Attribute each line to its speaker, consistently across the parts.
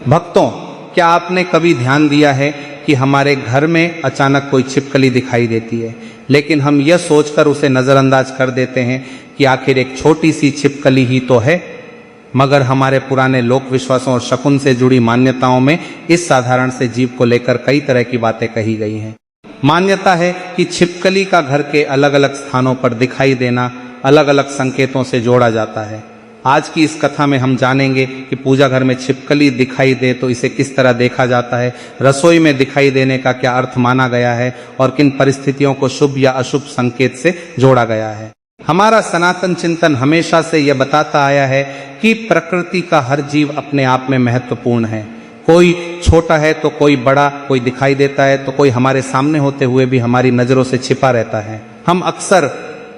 Speaker 1: भक्तों, क्या आपने कभी ध्यान दिया है कि हमारे घर में अचानक कोई छिपकली दिखाई देती है, लेकिन हम यह सोचकर उसे नजरअंदाज कर देते हैं कि आखिर एक छोटी सी छिपकली ही तो है। मगर हमारे पुराने लोक विश्वासों और शकुन से जुड़ी मान्यताओं में इस साधारण से जीव को लेकर कई तरह की बातें कही गई हैं। मान्यता है कि छिपकली का घर के अलग अलग स्थानों पर दिखाई देना अलग अलग संकेतों से जोड़ा जाता है। आज की इस कथा में हम जानेंगे कि पूजा घर में छिपकली दिखाई दे तो इसे किस तरह देखा जाता है, रसोई में दिखाई देने का क्या अर्थ माना गया है और किन परिस्थितियों को शुभ या अशुभ संकेत से जोड़ा गया है। हमारा सनातन चिंतन हमेशा से यह बताता आया है कि प्रकृति का हर जीव अपने आप में महत्वपूर्ण है। कोई छोटा है तो कोई बड़ा, कोई दिखाई देता है तो कोई हमारे सामने होते हुए भी हमारी नजरों से छिपा रहता है। हम अक्सर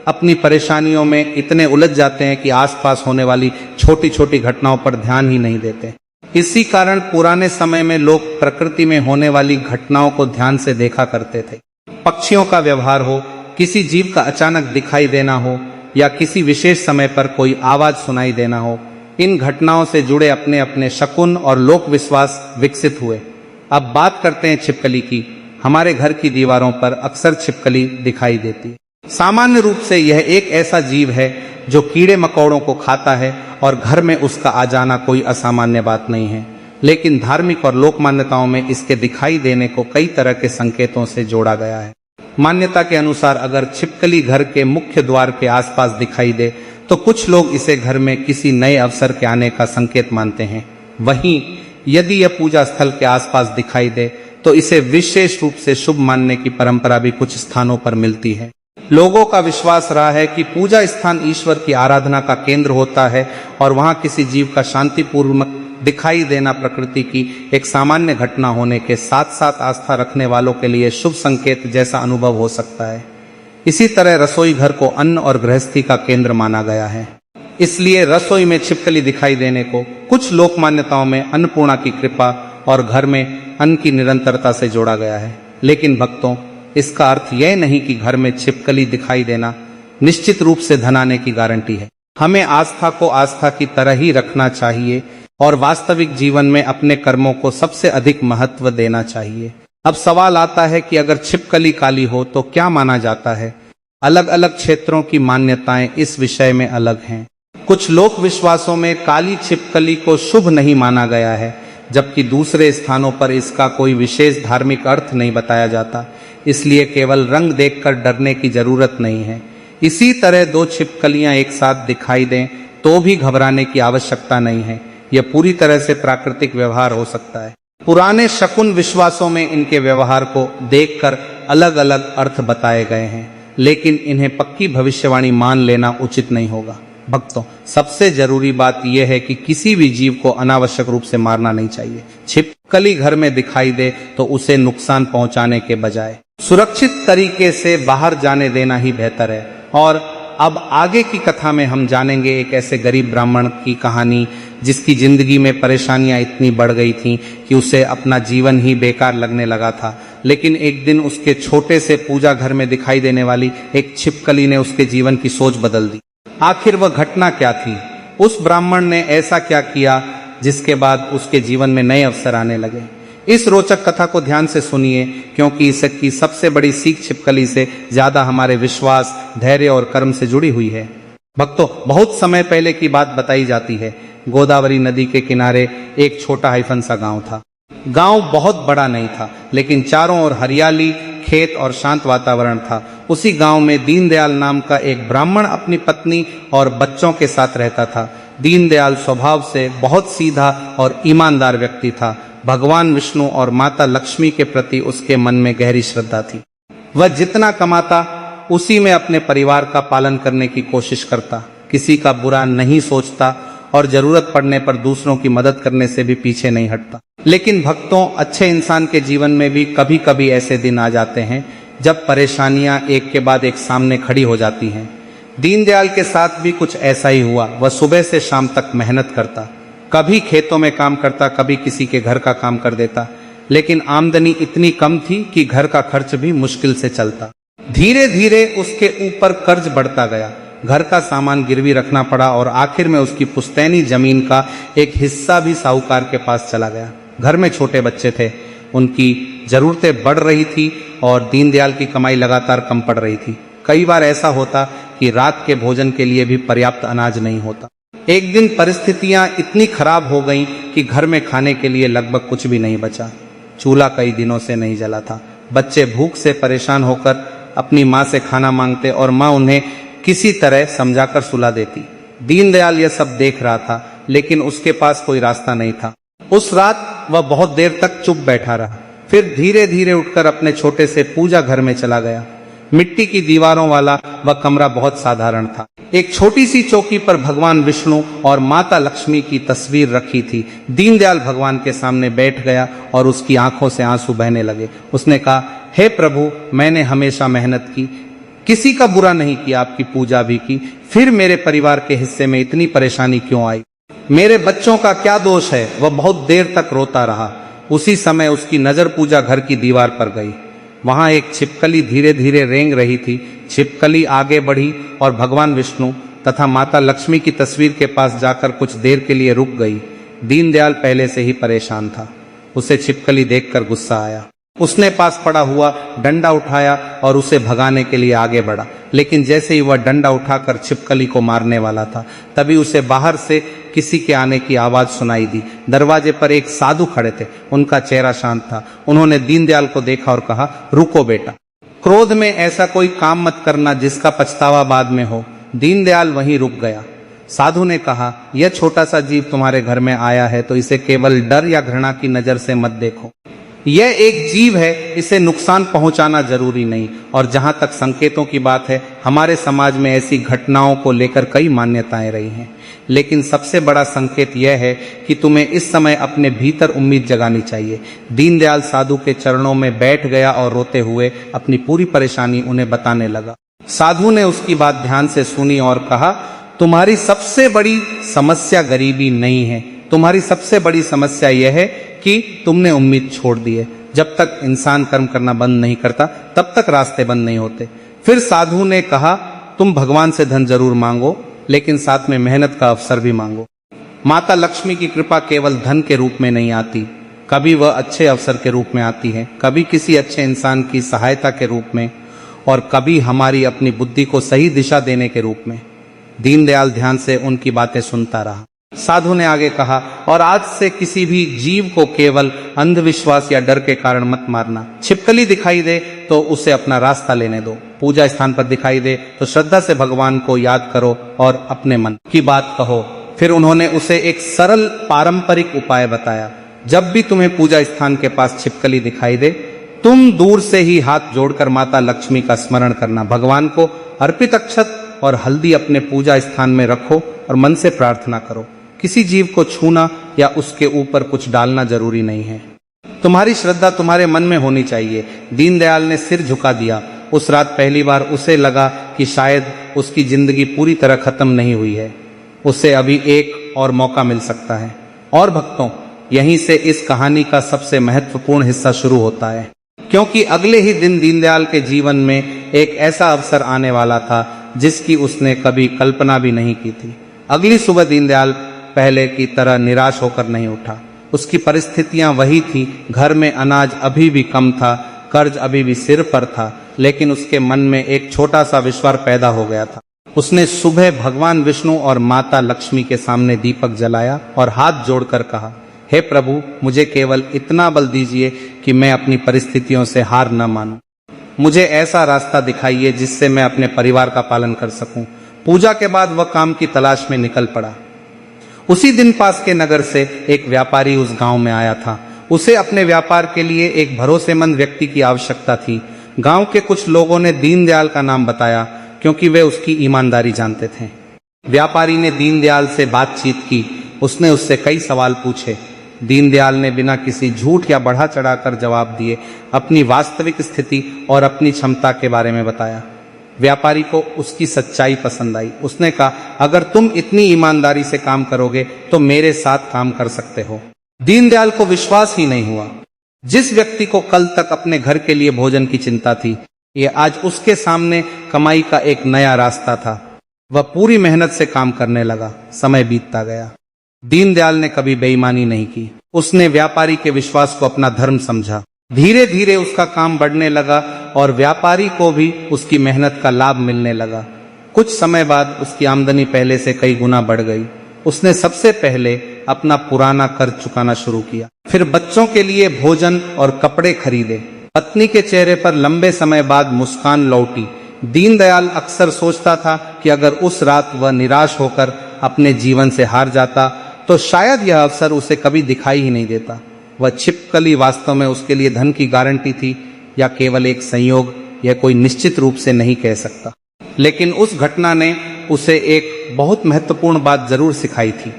Speaker 1: अपनी परेशानियों में इतने उलझ जाते हैं कि आसपास होने वाली छोटी छोटी घटनाओं पर ध्यान ही नहीं देते। इसी कारण पुराने समय में लोग प्रकृति में होने वाली घटनाओं को ध्यान से देखा करते थे। पक्षियों का व्यवहार हो, किसी जीव का अचानक दिखाई देना हो या किसी विशेष समय पर कोई आवाज सुनाई देना हो, इन घटनाओं से जुड़े अपने अपने शकुन और लोक विश्वास विकसित हुए। अब बात करते हैं छिपकली की। हमारे घर की दीवारों पर अक्सर छिपकली दिखाई देती है। सामान्य रूप से यह एक ऐसा जीव है जो कीड़े मकोड़ों को खाता है और घर में उसका आ जाना कोई असामान्य बात नहीं है। लेकिन धार्मिक और लोक मान्यताओं में इसके दिखाई देने को कई तरह के संकेतों से जोड़ा गया है। मान्यता के अनुसार अगर छिपकली घर के मुख्य द्वार के आसपास दिखाई दे तो कुछ लोग इसे घर में किसी नए अवसर के आने का संकेत मानते हैं। वहीं यदि यह पूजा स्थल के आसपास दिखाई दे तो इसे विशेष रूप से शुभ मानने की परंपरा भी कुछ स्थानों पर मिलती है। लोगों का विश्वास रहा है कि पूजा स्थान ईश्वर की आराधना का केंद्र होता है और वहां किसी जीव का शांतिपूर्वक दिखाई देना प्रकृति की एक सामान्य घटना होने के साथ साथ आस्था रखने वालों के लिए शुभ संकेत जैसा अनुभव हो सकता है। इसी तरह रसोई घर को अन्न और गृहस्थी का केंद्र माना गया है, इसलिए रसोई में छिपकली दिखाई देने को कुछ लोक मान्यताओं में अन्नपूर्णा की कृपा और घर में अन्न की निरंतरता से जोड़ा गया है। लेकिन भक्तों, इसका अर्थ यह नहीं कि घर में छिपकली दिखाई देना निश्चित रूप से धन आने की गारंटी है। हमें आस्था को आस्था की तरह ही रखना चाहिए और वास्तविक जीवन में अपने कर्मों को सबसे अधिक महत्व देना चाहिए। अब सवाल आता है कि अगर छिपकली काली हो तो क्या माना जाता है। अलग अलग क्षेत्रों की मान्यताएं इस विषय में अलग हैं। कुछ लोक विश्वासों में काली छिपकली को शुभ नहीं माना गया है, जबकि दूसरे स्थानों पर इसका कोई विशेष धार्मिक अर्थ नहीं बताया जाता। इसलिए केवल रंग देखकर डरने की जरूरत नहीं है। इसी तरह दो छिपकलियां एक साथ दिखाई दें तो भी घबराने की आवश्यकता नहीं है। यह पूरी तरह से प्राकृतिक व्यवहार हो सकता है। पुराने शकुन विश्वासों में इनके व्यवहार को देखकर अलग अलग अर्थ बताए गए हैं, लेकिन इन्हें पक्की भविष्यवाणी मान लेना उचित नहीं होगा। भक्तों, सबसे जरूरी बात यह है कि किसी भी जीव को अनावश्यक रूप से मारना नहीं चाहिए। छिपकली घर में दिखाई दे तो उसे नुकसान पहुंचाने के बजाय सुरक्षित तरीके से बाहर जाने देना ही बेहतर है। और अब आगे की कथा में हम जानेंगे एक ऐसे गरीब ब्राह्मण की कहानी जिसकी जिंदगी में परेशानियां इतनी बढ़ गई थीं कि उसे अपना जीवन ही बेकार लगने लगा था। लेकिन एक दिन उसके छोटे से पूजा घर में दिखाई देने वाली एक छिपकली ने उसके जीवन की सोच बदल दी। आखिर वह घटना क्या थी? उस ब्राह्मण ने ऐसा क्या किया जिसके बाद उसके जीवन में नए अवसर आने लगे? इस रोचक कथा को ध्यान से सुनिए, क्योंकि इसकी सबसे बड़ी सीख छिपकली से ज्यादा हमारे विश्वास, धैर्य और कर्म से जुड़ी हुई है। भक्तों, बहुत समय पहले की बात बताई जाती है। गोदावरी नदी के किनारे एक छोटा हाइफन सा गांव था। गांव बहुत बड़ा नहीं था, लेकिन चारों ओर हरियाली, खेत और शांत वातावरण था। उसी गांव में दीनदयाल नाम का एक ब्राह्मण अपनी पत्नी और बच्चों के साथ रहता था। दीनदयाल स्वभाव से बहुत सीधा और ईमानदार व्यक्ति था। भगवान विष्णु और माता लक्ष्मी के प्रति उसके मन में गहरी श्रद्धा थी। वह जितना कमाता उसी में अपने परिवार का पालन करने की कोशिश करता, किसी का बुरा नहीं सोचता और जरूरत पड़ने पर दूसरों की मदद करने से भी पीछे नहीं हटता। लेकिन भक्तों, अच्छे इंसान के जीवन में भी कभी कभी ऐसे दिन आ जाते हैं जब परेशानियां एक के बाद एक सामने खड़ी हो जाती हैं। दीनदयाल के साथ भी कुछ ऐसा ही हुआ। वह सुबह से शाम तक मेहनत करता, कभी खेतों में काम करता, कभी किसी के घर का काम कर देता, लेकिन आमदनी इतनी कम थी कि घर का खर्च भी मुश्किल से चलता। धीरे धीरे उसके ऊपर कर्ज बढ़ता गया। घर का सामान गिरवी रखना पड़ा और आखिर में उसकी पुश्तैनी जमीन का एक हिस्सा भी साहूकार के पास चला गया। घर में छोटे बच्चे थे, उनकी जरूरतें बढ़ रही थी और दीनदयाल की कमाई लगातार कम पड़ रही थी। कई बार ऐसा होता कि रात के भोजन के लिए भी पर्याप्त अनाज नहीं होता। एक दिन परिस्थितियां इतनी खराब हो गईं कि घर में खाने के लिए लगभग कुछ भी नहीं बचा। चूल्हा कई दिनों से नहीं जला था। बच्चे भूख से परेशान होकर अपनी माँ से खाना मांगते और माँ उन्हें किसी तरह समझाकर सुला देती। दीनदयाल यह सब देख रहा था, लेकिन उसके पास कोई रास्ता नहीं था। उस रात वह बहुत देर तक चुप बैठा रहा, फिर धीरे धीरे उठकर अपने छोटे से पूजा घर में चला गया। मिट्टी की दीवारों वाला वह कमरा बहुत साधारण था। एक छोटी सी चौकी पर भगवान विष्णु और माता लक्ष्मी की तस्वीर रखी थी। दीनदयाल भगवान के सामने बैठ गया और उसकी आंखों से आंसू बहने लगे। उसने कहा, हे प्रभु, मैंने हमेशा मेहनत की, किसी का बुरा नहीं किया, आपकी पूजा भी की, फिर मेरे परिवार के हिस्से में इतनी परेशानी क्यों आई? मेरे बच्चों का क्या दोष है? वह बहुत देर तक रोता रहा। उसी समय उसकी नजर पूजा घर की दीवार पर गई। वहां एक छिपकली धीरे धीरे रेंग रही थी। छिपकली आगे बढ़ी और भगवान विष्णु तथा माता लक्ष्मी की तस्वीर के पास जाकर कुछ देर के लिए रुक गई। दीनदयाल पहले से ही परेशान था। उसे छिपकली देखकर गुस्सा आया। उसने पास पड़ा हुआ डंडा उठाया और उसे भगाने के लिए आगे बढ़ा, लेकिन जैसे ही वह डंडा उठाकर छिपकली को मारने वाला था, तभी उसे बाहर से किसी के आने की आवाज सुनाई दी। दरवाजे पर एक साधु खड़े थे। उनका चेहरा शांत था। उन्होंने दीनदयाल को देखा और कहा, रुको बेटा, क्रोध में ऐसा कोई काम मत करना जिसका पछतावा बाद में हो। दीनदयाल वहीं रुक गया। साधु ने कहा, यह छोटा सा जीव तुम्हारे घर में आया है तो इसे केवल डर या घृणा की नजर से मत देखो। यह एक जीव है, इसे नुकसान पहुंचाना जरूरी नहीं। और जहां तक संकेतों की बात है, हमारे समाज में ऐसी घटनाओं को लेकर कई मान्यताएं रही हैं, लेकिन सबसे बड़ा संकेत यह है कि तुम्हें इस समय अपने भीतर उम्मीद जगानी चाहिए। दीनदयाल साधु के चरणों में बैठ गया और रोते हुए अपनी पूरी परेशानी उन्हें बताने लगा। साधु ने उसकी बात ध्यान से सुनी और कहा, तुम्हारी सबसे बड़ी समस्या गरीबी नहीं है, तुम्हारी सबसे बड़ी समस्या यह है कि तुमने उम्मीद छोड़ दी है। जब तक इंसान कर्म करना बंद नहीं करता, तब तक रास्ते बंद नहीं होते। फिर साधु ने कहा, तुम भगवान से धन जरूर मांगो, लेकिन साथ में मेहनत का अवसर भी मांगो। माता लक्ष्मी की कृपा केवल धन के रूप में नहीं आती, कभी वह अच्छे अवसर के रूप में आती है, कभी किसी अच्छे इंसान की सहायता के रूप में, और कभी हमारी अपनी बुद्धि को सही दिशा देने के रूप में। दीनदयाल ध्यान से उनकी बातें सुनता रहा। साधु ने आगे कहा, और आज से किसी भी जीव को केवल अंधविश्वास या डर के कारण मत मारना। छिपकली दिखाई दे तो उसे अपना रास्ता लेने दो। पूजा स्थान पर दिखाई दे तो श्रद्धा से भगवान को याद करो और अपने मन की बात कहो। फिर उन्होंने उसे एक सरल पारंपरिक उपाय बताया। जब भी तुम्हें पूजा स्थान के पास छिपकली दिखाई दे, तुम दूर से ही हाथ जोड़कर माता लक्ष्मी का स्मरण करना। भगवान को अर्पित अक्षत और हल्दी अपने पूजा स्थान में रखो और मन से प्रार्थना करो। किसी जीव को छूना या उसके ऊपर कुछ डालना जरूरी नहीं है। तुम्हारी श्रद्धा तुम्हारे मन में होनी चाहिए। दीनदयाल ने सिर झुका दिया। उस रात पहली बार उसे लगा कि शायद उसकी जिंदगी पूरी तरह खत्म नहीं हुई है, उसे अभी एक और मौका मिल सकता है। और भक्तों, यहीं से इस कहानी का सबसे महत्वपूर्ण हिस्सा शुरू होता है, क्योंकि अगले ही दिन दीनदयाल के जीवन में एक ऐसा अवसर आने वाला था जिसकी उसने कभी कल्पना भी नहीं की थी। अगली सुबह दीनदयाल पहले की तरह निराश होकर नहीं उठा। उसकी परिस्थितियां वही थी। घर में अनाज अभी भी कम था, कर्ज अभी भी सिर पर था, लेकिन उसके मन में एक छोटा सा विश्वास पैदा हो गया था। उसने सुबह भगवान विष्णु और माता लक्ष्मी के सामने दीपक जलाया और हाथ जोड़कर कहा, हे प्रभु, मुझे केवल इतना बल दीजिए कि मैं अपनी परिस्थितियों से हार न मानूं। मुझे ऐसा रास्ता दिखाइए जिससे मैं अपने परिवार का पालन कर सकूं। पूजा के बाद वह काम की तलाश में निकल पड़ा। उसी दिन पास के नगर से एक व्यापारी उस गांव में आया था। उसे अपने व्यापार के लिए एक भरोसेमंद व्यक्ति की आवश्यकता थी। गांव के कुछ लोगों ने दीनदयाल का नाम बताया क्योंकि वे उसकी ईमानदारी जानते थे। व्यापारी ने दीनदयाल से बातचीत की। उसने उससे कई सवाल पूछे। दीनदयाल ने बिना किसी झूठ या बढ़ा चढ़ाकर जवाब दिए अपनी वास्तविक स्थिति और अपनी क्षमता के बारे में बताया। व्यापारी को उसकी सच्चाई पसंद आई। उसने कहा, अगर तुम इतनी ईमानदारी से काम करोगे तो मेरे साथ काम कर सकते हो। दीनदयाल को विश्वास ही नहीं हुआ। जिस व्यक्ति को कल तक अपने घर के लिए भोजन की चिंता थी, ये आज उसके सामने कमाई का एक नया रास्ता था। वह पूरी मेहनत से काम करने लगा। समय बीतता गया। दीनदयाल ने कभी बेईमानी नहीं की। उसने व्यापारी के विश्वास को अपना धर्म समझा। धीरे धीरे उसका काम बढ़ने लगा और व्यापारी को भी उसकी मेहनत का लाभ मिलने लगा। कुछ समय बाद उसकी आमदनी पहले से कई गुना बढ़ गई। उसने सबसे पहले अपना पुराना कर्ज चुकाना शुरू किया। फिर बच्चों के लिए भोजन और कपड़े खरीदे। पत्नी के चेहरे पर लंबे समय बाद मुस्कान लौटी। दीनदयाल अक्सर सोचता था कि अगर उस रात वह निराश होकर अपने जीवन से हार जाता तो शायद यह अवसर उसे कभी दिखाई ही नहीं देता। वह छिपकली वास्तव में उसके लिए धन की गारंटी थी या केवल एक संयोग, यह कोई निश्चित रूप से नहीं कह सकता। लेकिन उस घटना ने उसे एक बहुत महत्वपूर्ण बात जरूर सिखाई थी।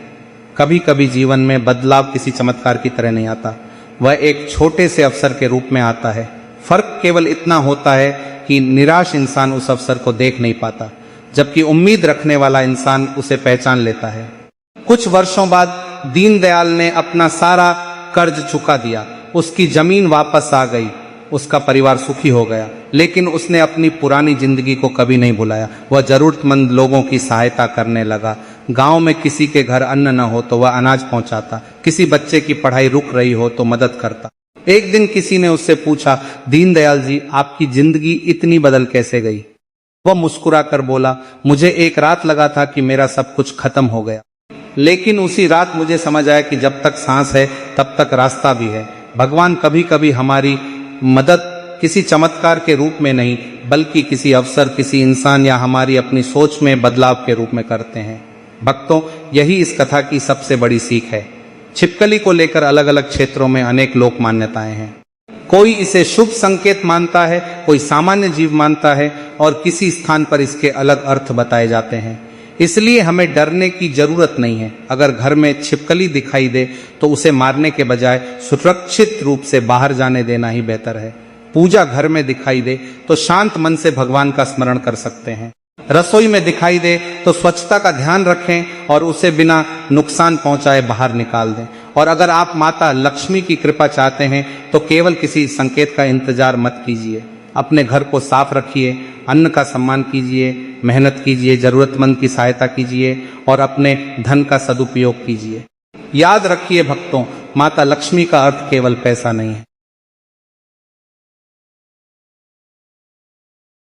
Speaker 1: कभी कभी जीवन में बदलाव किसी चमत्कार की तरह नहीं आता, वह एक छोटे से अवसर के रूप में आता है। फर्क केवल इतना होता है कि निराश इंसान उस अवसर को देख नहीं पाता, जबकि उम्मीद रखने वाला इंसान उसे पहचान लेता है। कुछ वर्षों बाद दीनदयाल ने अपना सारा कर्ज चुका दिया। उसकी जमीन वापस आ गई। उसका परिवार सुखी हो गया। लेकिन उसने अपनी पुरानी जिंदगी को कभी नहीं भुलाया। वह जरूरतमंद लोगों की सहायता करने लगा। गांव में किसी के घर अन्न न हो तो वह अनाज पहुंचाता, किसी बच्चे की पढ़ाई रुक रही हो तो मदद करता। एक दिन किसी ने उससे पूछा, दीनदयाल जी, आपकी जिंदगी इतनी बदल कैसे गई? वह मुस्कुराकर बोला, मुझे एक रात लगा था कि मेरा सब कुछ खत्म हो गया, लेकिन उसी रात मुझे समझ आया कि जब तक सांस है तब तक रास्ता भी है। भगवान कभी कभी हमारी मदद किसी चमत्कार के रूप में नहीं, बल्कि किसी अवसर, किसी इंसान या हमारी अपनी सोच में बदलाव के रूप में करते हैं। भक्तों, यही इस कथा की सबसे बड़ी सीख है। छिपकली को लेकर अलग अलग क्षेत्रों में अनेक लोक मान्यताएं हैं। कोई इसे शुभ संकेत मानता है, कोई सामान्य जीव मानता है और किसी स्थान पर इसके अलग अर्थ बताए जाते हैं। इसलिए हमें डरने की जरूरत नहीं है। अगर घर में छिपकली दिखाई दे तो उसे मारने के बजाय सुरक्षित रूप से बाहर जाने देना ही बेहतर है। पूजा घर में दिखाई दे तो शांत मन से भगवान का स्मरण कर सकते हैं। रसोई में दिखाई दे तो स्वच्छता का ध्यान रखें और उसे बिना नुकसान पहुंचाए बाहर निकाल दें। और अगर आप माता लक्ष्मी की कृपा चाहते हैं तो केवल किसी संकेत का इंतजार मत कीजिए। अपने घर को साफ रखिए, अन्न का सम्मान कीजिए, मेहनत कीजिए, जरूरतमंद की सहायता कीजिए और अपने धन का सदुपयोग कीजिए। याद रखिए भक्तों, माता लक्ष्मी का अर्थ केवल पैसा नहीं है।